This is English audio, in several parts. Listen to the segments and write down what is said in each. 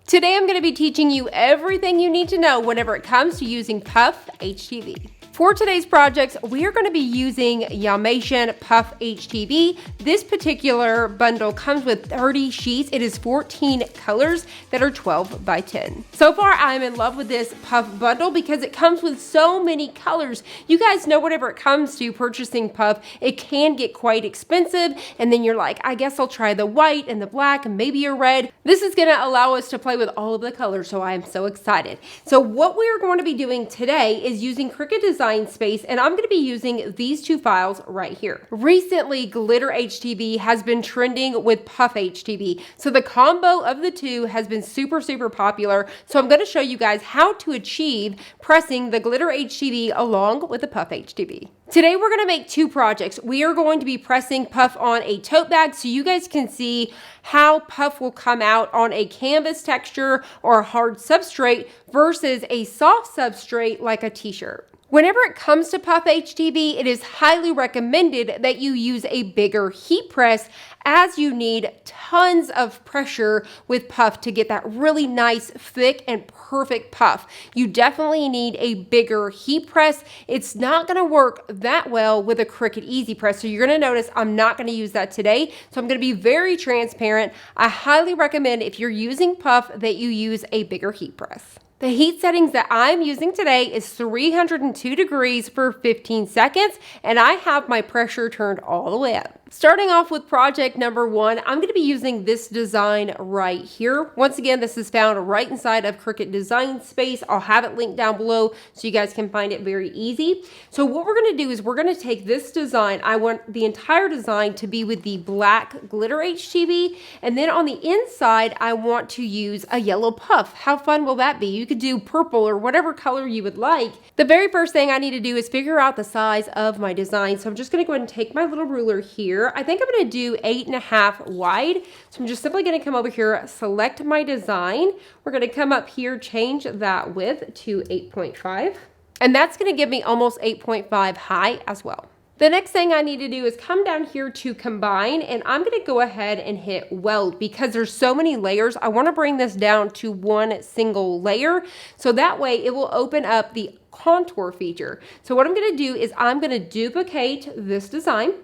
Today I'm going to be teaching you everything you need to know whenever it comes to using Puff HTV. For today's projects, we are going to be using Yamation Puff HTV. This particular bundle comes with 30 sheets. It is 14 colors that are 12 by 10. So far, I'm in love with this Puff bundle because it comes with so many colors. You guys know whenever it comes to purchasing Puff, it can get quite expensive. And then you're like, I guess I'll try the white and the black and maybe a red. This is going to allow us to play with all of the colors, so I'm so excited. So what we are going to be doing today is using Cricut Design Space, and I'm going to be using these two files right here. Recently, Glitter HTV has been trending with Puff HTV, so the combo of the two has been super popular. So I'm going to show you guys how to achieve pressing the Glitter HTV along with the Puff HTV. Today we're going to make two projects. We are going to be pressing Puff on a tote bag so you guys can see how Puff will come out on a canvas texture or a hard substrate versus a soft substrate like a t-shirt. Whenever it comes to Puff HTV, it is highly recommended that you use a bigger heat press as you need tons of pressure with Puff to get that really nice, thick, and perfect puff. You definitely need a bigger heat press. It's not going to work that well with a Cricut Easy Press, so you're going to notice I'm not going to use that today. So I'm going to be very transparent. I highly recommend if you're using Puff that you use a bigger heat press. The heat settings that I'm using today is 302 degrees for 15 seconds, and I have my pressure turned all the way up. Starting off with project number one, I'm going to be using this design right here. Once again, this is found right inside of Cricut Design Space. I'll have it linked down below so you guys can find it very easy. So what we're going to do is we're going to take this design. I want the entire design to be with the black Glitter HTV, and then on the inside, I want to use a yellow puff. How fun will that be? You could do purple or whatever color you would like. The very first thing I need to do is figure out the size of my design. So I'm just going to go ahead and take my little ruler here. I think I'm going to do 8.5 wide. So I'm just simply going to come over here, select my design. We're going to come up here, change that width to 8.5. And that's going to give me almost 8.5 high as well. The next thing I need to do is come down here to combine, and I'm going to go ahead and hit weld because there's so many layers. I want to bring this down to one single layer so that way it will open up the contour feature. So what I'm going to do is I'm going to duplicate this design.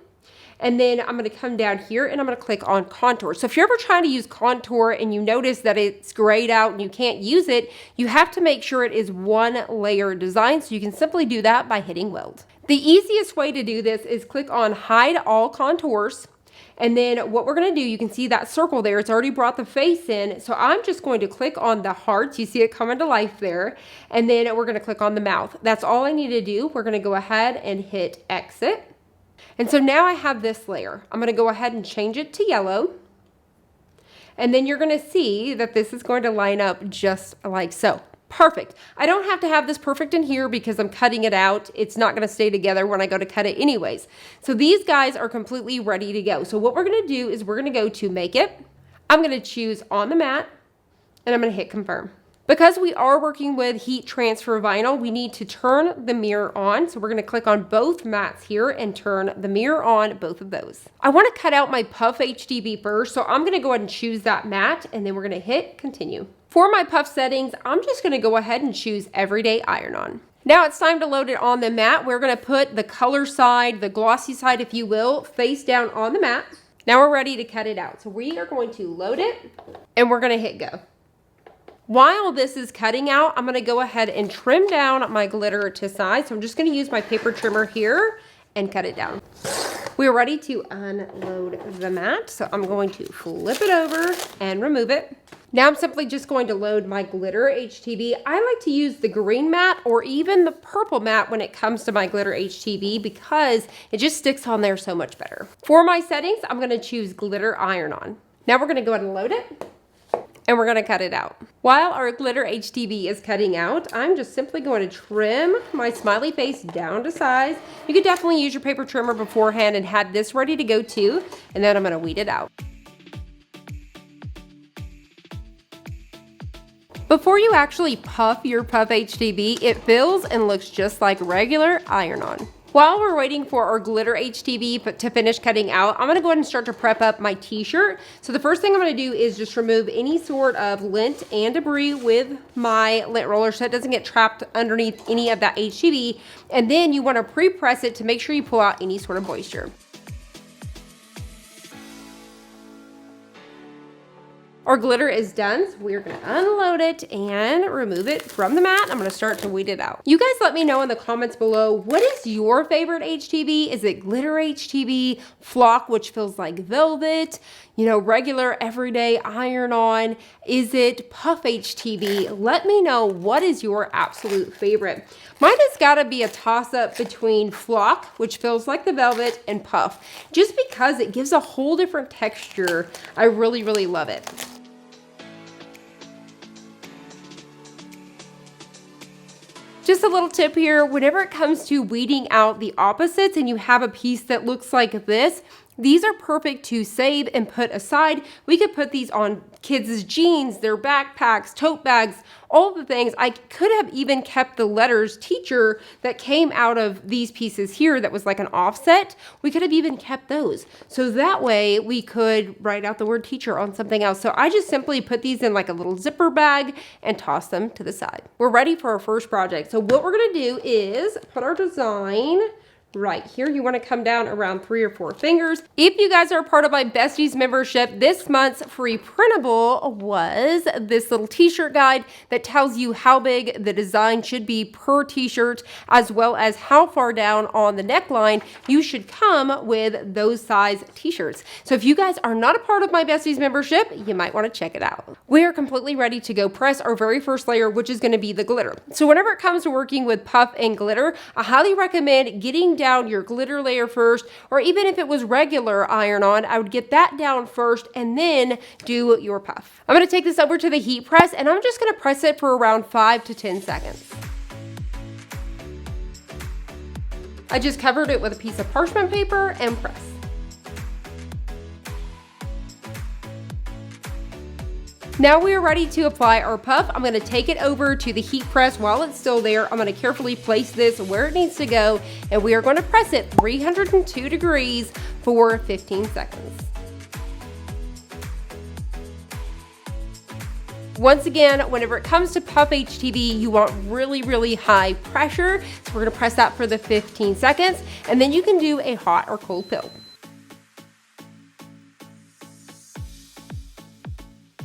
And then I'm going to come down here and I'm going to click on contour. So if you're ever trying to use contour and you notice that it's grayed out and you can't use it, you have to make sure it is one layer design. So you can simply do that by hitting weld. The easiest way to do this is click on hide all contours. And then what we're going to do, you can see that circle there. It's already brought the face in. So I'm just going to click on the hearts. You see it coming to life there. And then we're going to click on the mouth. That's all I need to do. We're going to go ahead and hit exit. And so now I have this layer. I'm going to go ahead and change it to yellow. And then you're going to see that this is going to line up just like so. Perfect. I don't have to have this perfect in here because I'm cutting it out. It's not going to stay together when I go to cut it anyways. So these guys are completely ready to go. So what we're going to do is we're going to go to make it. I'm going to choose on the mat and I'm going to hit confirm. Because we are working with heat transfer vinyl, we need to turn the mirror on. So we're going to click on both mats here and turn the mirror on both of those. I want to cut out my Puff HTV first, so I'm going to go ahead and choose that mat and then we're going to hit continue. For my Puff settings, I'm just going to go ahead and choose everyday iron on. Now it's time to load it on the mat. We're going to put the color side, the glossy side if you will, face down on the mat. Now we're ready to cut it out. So we are going to load it and we're going to hit go. While this is cutting out, I'm going to go ahead and trim down my glitter to size. So I'm just going to use my paper trimmer here and cut it down. We're ready to unload the mat. So I'm going to flip it over and remove it. Now I'm simply just going to load my Glitter HTV. I like to use the green mat or even the purple mat when it comes to my Glitter HTV because it just sticks on there so much better. For my settings, I'm going to choose Glitter Iron On. Now we're going to go ahead and load it. And we're going to cut it out. While our Glitter HTV is cutting out, I'm just simply going to trim my smiley face down to size. You could definitely use your paper trimmer beforehand and have this ready to go too. And then I'm going to weed it out. Before you actually puff your Puff HTV, it feels and looks just like regular iron-on. While we're waiting for our Glitter HTV to finish cutting out, I'm gonna go ahead and start to prep up my t-shirt. So the first thing I'm gonna do is just remove any sort of lint and debris with my lint roller so it doesn't get trapped underneath any of that HTV. And then you wanna pre-press it to make sure you pull out any sort of moisture. Our glitter is done, so we're gonna unload it and remove it from the mat. I'm gonna start to weed it out. You guys let me know in the comments below, what is your favorite HTV? Is it Glitter HTV, flock, which feels like velvet, you know, regular everyday iron-on? Is it Puff HTV? Let me know, what is your absolute favorite? Mine has gotta be a toss-up between flock, which feels like the velvet, and puff, just because it gives a whole different texture. I really, really love it. Just a little tip here, whenever it comes to weeding out the opposites and you have a piece that looks like this, these are perfect to save and put aside. We could put these on kids' jeans, their backpacks, tote bags, all the things. I could have even kept the letters teacher that came out of these pieces here that was like an offset. We could have even kept those. So that way we could write out the word teacher on something else. So I just simply put these in like a little zipper bag and toss them to the side. We're ready for our first project. So what we're gonna do is put our design right here. You want to come down around 3 or 4 fingers. If you guys are a part of my Besties membership, this month's free printable was this little t-shirt guide that tells you how big the design should be per t-shirt, as well as how far down on the neckline you should come with those size t-shirts. So if you guys are not a part of my Besties membership, you might want to check it out. We are completely ready to go press our very first layer, which is going to be the glitter. So whenever it comes to working with puff and glitter, I highly recommend getting down your glitter layer first, or even if it was regular iron-on, I would get that down first and then do your puff. I'm going to take this over to the heat press and I'm just going to press it for around 5 to 10 seconds. I just covered it with a piece of parchment paper and press. Now we are ready to apply our puff. I'm gonna take it over to the heat press while it's still there. I'm gonna carefully place this where it needs to go, and we are gonna press it 302 degrees for 15 seconds. Once again, whenever it comes to Puff HTV, you want really, really high pressure. So we're gonna press that for the 15 seconds, and then you can do a hot or cold pill.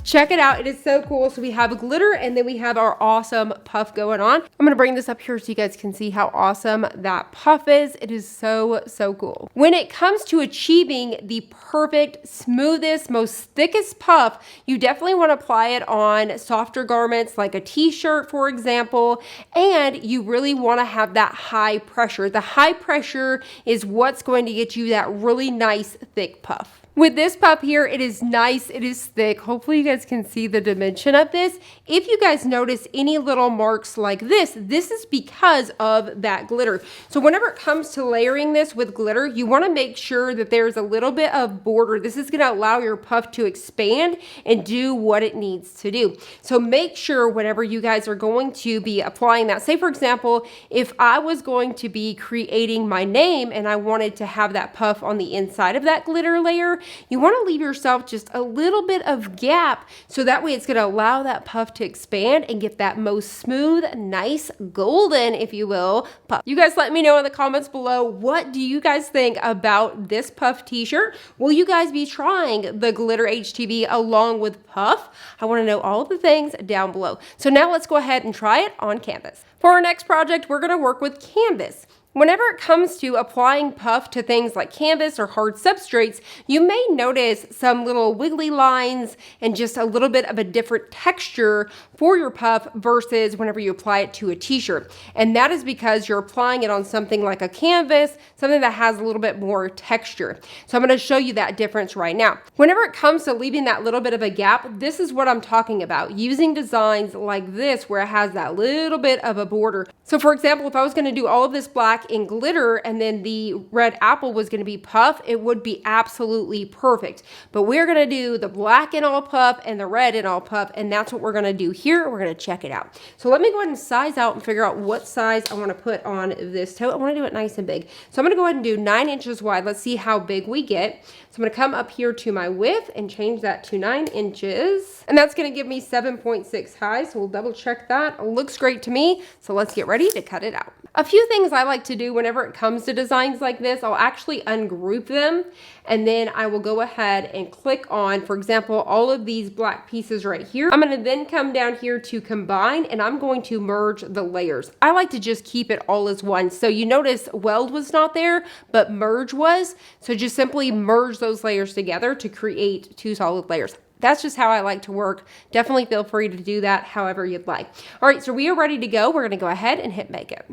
Check it out, it is so cool. So we have a glitter and then we have our awesome puff going on. I'm gonna bring this up here so you guys can see how awesome that puff is. It is so, so cool. When it comes to achieving the perfect, smoothest, most thickest puff, you definitely wanna apply it on softer garments like a t-shirt, for example, and you really wanna have that high pressure. The high pressure is what's going to get you that really nice, thick puff. With this puff here, it is nice, it is thick. Hopefully you guys can see the dimension of this. If you guys notice any little marks like this is because of that glitter. So whenever it comes to layering this with glitter, you wanna make sure that there's a little bit of border. This is gonna allow your puff to expand and do what it needs to do. So make sure whenever you guys are going to be applying that, say for example, if I was going to be creating my name and I wanted to have that puff on the inside of that glitter layer, you want to leave yourself just a little bit of gap so that way it's going to allow that puff to expand and get that most smooth, nice, golden, if you will, puff. You guys let me know in the comments below, what do you guys think about this puff t-shirt? Will you guys be trying the Glitter HTV along with puff? I want to know all of the things down below. So now let's go ahead and try it on canvas. For our next project, we're going to work with canvas. Whenever it comes to applying puff to things like canvas or hard substrates, you may notice some little wiggly lines and just a little bit of a different texture for your puff versus whenever you apply it to a t-shirt. And that is because you're applying it on something like a canvas, something that has a little bit more texture. So I'm going to show you that difference right now. Whenever it comes to leaving that little bit of a gap, this is what I'm talking about. Using designs like this where it has that little bit of a border. So for example, if I was gonna do all of this black in glitter and then the red apple was gonna be puff, it would be absolutely perfect. But we're gonna do the black in all puff and the red in all puff, and that's what we're gonna do here. We're gonna check it out. So let me go ahead and size out and figure out what size I wanna put on this tote. I wanna do it nice and big. So I'm gonna go ahead and do 9 inches wide. Let's see how big we get. So I'm gonna come up here to my width and change that to 9 inches. And that's gonna give me 7.6 high, so we'll double check that. It looks great to me, so let's get ready to cut it out. A few things I like to do whenever it comes to designs like this, I'll actually ungroup them, and then I will go ahead and click on, for example, all of these black pieces right here. I'm gonna then come down here to combine, and I'm going to merge the layers. I like to just keep it all as one. So you notice weld was not there, but merge was. So just simply merge those layers together to create 2 solid layers. That's just how I like to work. Definitely feel free to do that however you'd like. All right, so we are ready to go. We're gonna go ahead and hit make it.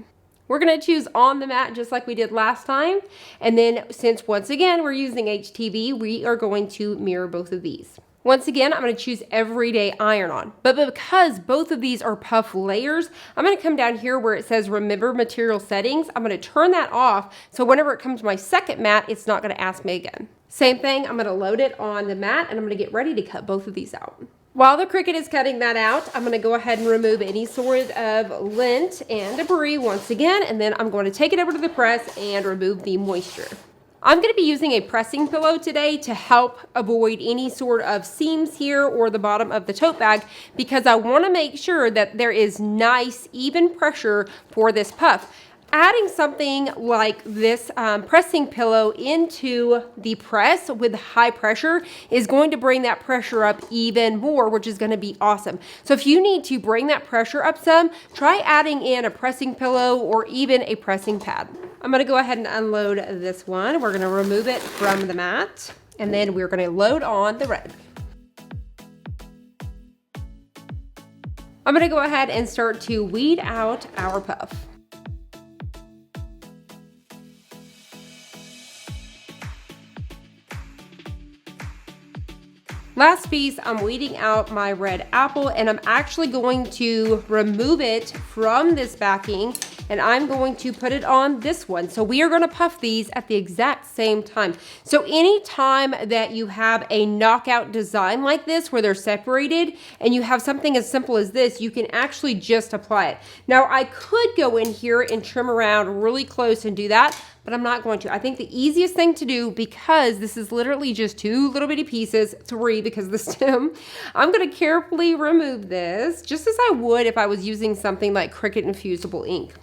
We're gonna choose on the mat just like we did last time. And then since once again, we're using HTV, we are going to mirror both of these. Once again, I'm gonna choose everyday iron on, but because both of these are puff layers, I'm gonna come down here where it says remember material settings. I'm gonna turn that off. So whenever it comes to my second mat, it's not gonna ask me again. Same thing, I'm gonna load it on the mat and I'm gonna get ready to cut both of these out. While the Cricut is cutting that out, I'm gonna go ahead and remove any sort of lint and debris once again, and then I'm going to take it over to the press and remove the moisture. I'm going to be using a pressing pillow today to help avoid any sort of seams here or the bottom of the tote bag, because I want to make sure that there is nice even pressure for this puff. Adding something like this pressing pillow into the press with high pressure is going to bring that pressure up even more, which is going to be awesome. So if you need to bring that pressure up some, try adding in a pressing pillow or even a pressing pad. I'm going to go ahead and unload this one. We're going to remove it from the mat, and then we're going to load on the red. I'm going to go ahead and start to weed out our puff. Last piece, I'm weeding out my red apple, and I'm actually going to remove it from this backing, and I'm going to put it on this one. So we are gonna puff these at the exact same time. So anytime that you have a knockout design like this where they're separated and you have something as simple as this, you can actually just apply it. Now I could go in here and trim around really close and do that, but I'm not going to. I think the easiest thing to do, because this is literally just 2 little bitty pieces, 3 because of the stem, I'm gonna carefully remove this, just as I would if I was using something like Cricut infusible ink.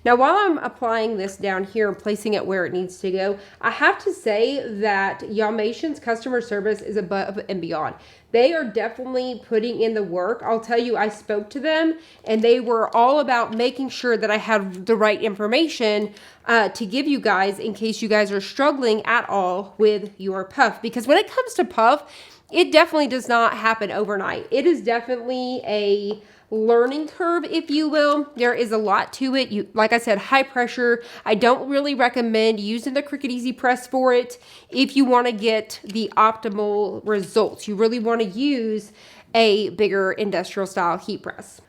Now, while I'm applying this down here and placing it where it needs to go, I have to say that Yalmation's customer service is above and beyond. They are definitely putting in the work. I'll tell you, I spoke to them and they were all about making sure that I had the right information to give you guys in case you guys are struggling at all with your puff. Because when it comes to puff, it definitely does not happen overnight. It is definitely a learning curve, if you will. There is a lot to it. Like I said, high pressure. I don't really recommend using the Cricut Easy Press for it if you want to get the optimal results. You really want to use a bigger industrial style heat press.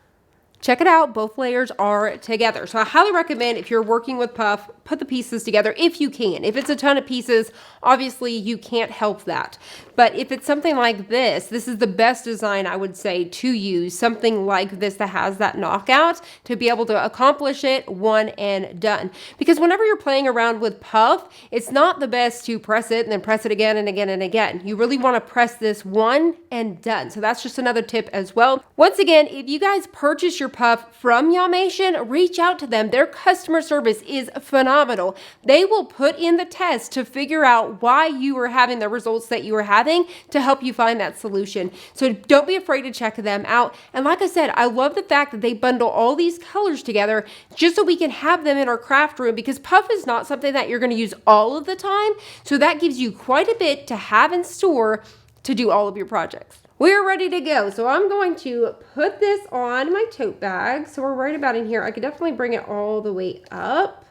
Check it out, both layers are together. So I highly recommend, if you're working with puff, put the pieces together if you can. If it's a ton of pieces, obviously you can't help that. But if it's something like this is the best design I would say to use, something like this that has that knockout to be able to accomplish it one and done. Because whenever you're playing around with puff, it's not the best to press it and then press it again and again and again. You really want to press this one and done. So that's just another tip as well. Once again, if you guys purchase your puff from Yalmation, reach out to them. Their customer service is phenomenal. They will put in the test to figure out why you are having the results that you are having to help you find that solution. So don't be afraid to check them out. And like I said, I love the fact that they bundle all these colors together just so we can have them in our craft room, because puff is not something that you're going to use all of the time. So that gives you quite a bit to have in store to do all of your projects. We're ready to go. So I'm going to put this on my tote bag. So we're right about in here. I could definitely bring it all the way up.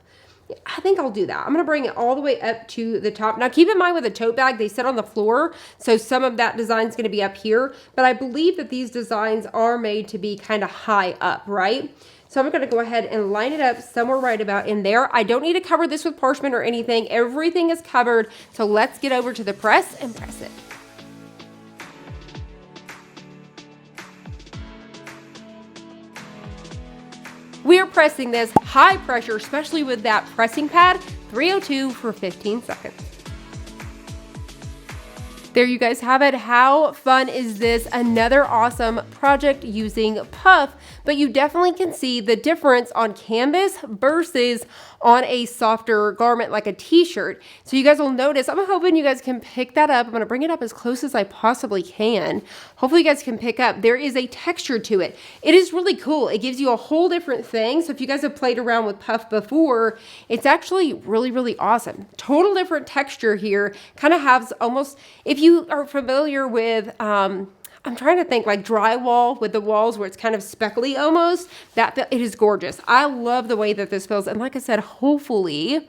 I think I'll do that. I'm gonna bring it all the way up to the top. Now keep in mind with a tote bag, they sit on the floor, so some of that design is gonna be up here, but I believe that these designs are made to be kind of high up, right? So I'm gonna go ahead and line it up somewhere right about in there. I don't need to cover this with parchment or anything. Everything is covered, so let's get over to the press and press it. We are pressing this high pressure, especially with that pressing pad, 302 for 15 seconds. There you guys have it. How fun is this? Another awesome project using Puff, but you definitely can see the difference on canvas versus on a softer garment like a t-shirt. So you guys will notice, I'm hoping you guys can pick that up. I'm gonna bring it up as close as I possibly can. Hopefully you guys can pick up. There is a texture to it. It is really cool. It gives you a whole different thing. So if you guys have played around with Puff before, it's actually really, really awesome. Total different texture here. Kind of has almost, if you are familiar with, I'm trying to think like drywall with the walls where it's kind of speckly almost, it is gorgeous. I love the way that this feels. And like I said, hopefully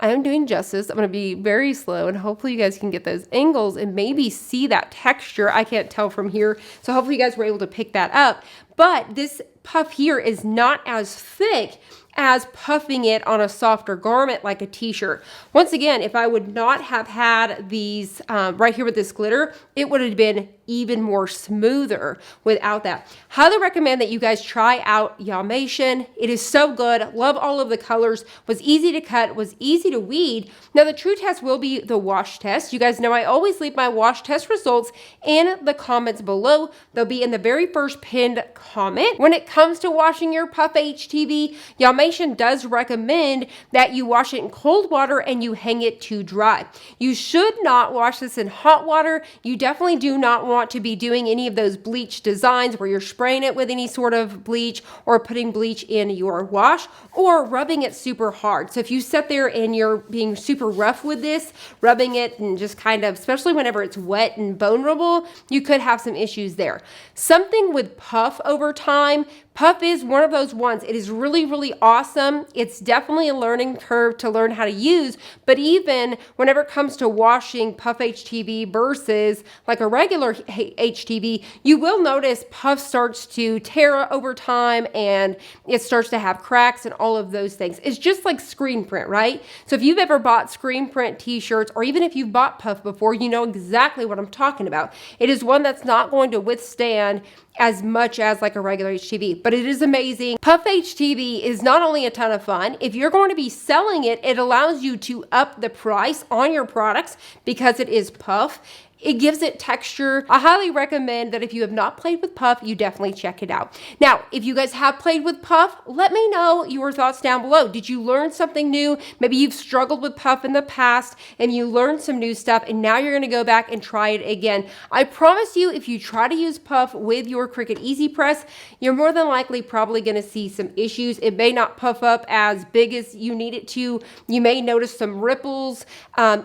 I am doing justice. I'm going to be very slow and hopefully you guys can get those angles and maybe see that texture. I can't tell from here. So hopefully you guys were able to pick that up. But this puff here is not as thick as puffing it on a softer garment like a t-shirt. Once again, if I would not have had these right here with this glitter, it would have been even more smoother without that. Highly recommend that you guys try out Yamation. It is so good. Love all of the colors. Was easy to cut, was easy to weed. Now the true test will be the wash test. You guys know I always leave my wash test results in the comments below. They'll be in the very first pinned comment. When it comes to washing your Puff HTV, Yamation does recommend that you wash it in cold water and you hang it to dry. You should not wash this in hot water. You definitely do not want to be doing any of those bleach designs where you're spraying it with any sort of bleach or putting bleach in your wash or rubbing it super hard. So if you sit there and you're being super rough with this, rubbing it and just kind of, especially whenever it's wet and vulnerable, you could have some issues there. Something with Puff over time, Puff is one of those ones. It is really, really awesome. It's definitely a learning curve to learn how to use, but even whenever it comes to washing Puff HTV versus like a regular HTV, you will notice Puff starts to tear over time and it starts to have cracks and all of those things. It's just like screen print, right? So if you've ever bought screen print t-shirts, or even if you've bought Puff before, you know exactly what I'm talking about. It is one that's not going to withstand as much as like a regular HTV, but it is amazing. Puff HTV is not only a ton of fun, if you're going to be selling it, it allows you to up the price on your products because it is Puff. It gives it texture. I highly recommend that if you have not played with Puff, you definitely check it out. Now, if you guys have played with Puff, let me know your thoughts down below. Did you learn something new? Maybe you've struggled with Puff in the past and you learned some new stuff and now you're gonna go back and try it again. I promise you, if you try to use Puff with your Cricut Easy Press, you're more than likely probably gonna see some issues. It may not puff up as big as you need it to. You may notice some ripples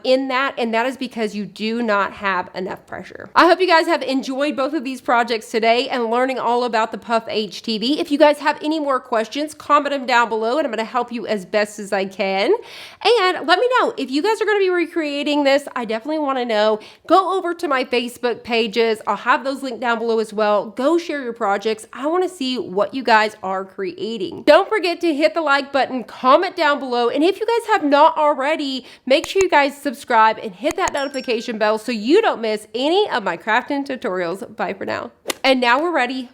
in that, and that is because you do not have enough pressure. I hope you guys have enjoyed both of these projects today and learning all about the Puff HTV. If you guys have any more questions, comment them down below and I'm going to help you as best as I can. And let me know if you guys are going to be recreating this. I definitely want to know. Go over to my Facebook pages. I'll have those linked down below as well. Go share your projects. I want to see what you guys are creating. Don't forget to hit the like button, comment down below, and if you guys have not already, make sure you guys subscribe and hit that notification bell so you don't miss any of my crafting tutorials. Bye for now. And now we're ready